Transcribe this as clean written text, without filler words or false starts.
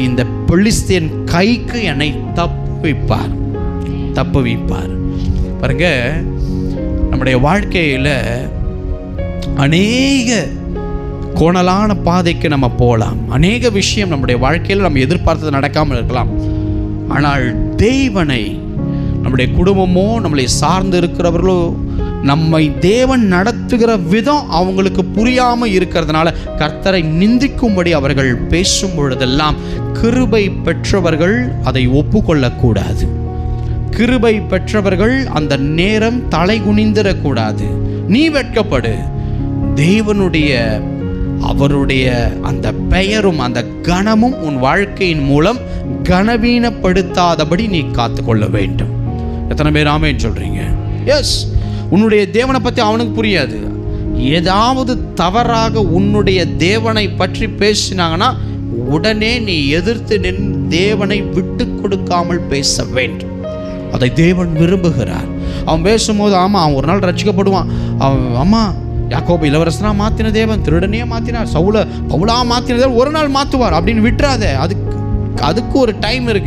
இந்த பெலிஸ்தியன் கைக்கு என்னை தப்புவிப்பார். பாருங்க, நம்முடைய வாழ்க்கையில் அநேக கோணலான பாதைக்கு நம்ம போகலாம். அநேக விஷயம் நம்முடைய வாழ்க்கையில் நம்ம எதிர்பார்த்தது நடக்காமல் இருக்கலாம். ஆனால் தேவனை, நம்முடைய குடும்பமோ நம்மளை சார்ந்து இருக்கிறவர்களோ, நம்மை தேவன் நடத்துகிற விதம் அவங்களுக்கு புரியாமல் இருக்கிறதுனால கர்த்தரை நிந்திக்கும்படி அவர்கள் பேசும் பொழுதெல்லாம் கிருபை பெற்றவர்கள் அதை ஒப்புக்கொள்ளக்கூடாது. கிருபை பெற்றவர்கள் அந்த நேரம் தலை குனிந்திடக்கூடாது. நீ வெட்கப்படு. தேவனுடைய அவருடைய அந்த பெயரும் அந்த கனமும் உன் வாழ்க்கையின் மூலம் கனவீனப்படுத்தாதபடி நீ காத்துக்கொள்ள வேண்டும். எத்தனை பேர் ஆமென் சொல்றீங்க? எஸ். உன்னுடைய தேவனை பற்றி அவனுக்கு புரியாது. ஏதாவது தவறாக உன்னுடைய தேவனை பற்றி பேசினாங்கன்னா உடனே நீ எதிர்த்து நின்று தேவனை விட்டு கொடுக்காமல் பேச வேண்டும். அதை தேவன் விரும்புகிறார். அவன் பேசும்போது ஆமாம், அவன் ஒரு நாள் ரட்சிக்கப்படுவான். அவன் அம்மா யாக்கோபு இளவரசனா மாற்றின தேவன் திருடனையே மாற்றினார், பவுலா மாற்றின தேவன் ஒரு நாள் மாற்றுவார் அப்படின்னு விட்டுறாத. அதுக்கு ஒரு டைம் இருக்குது.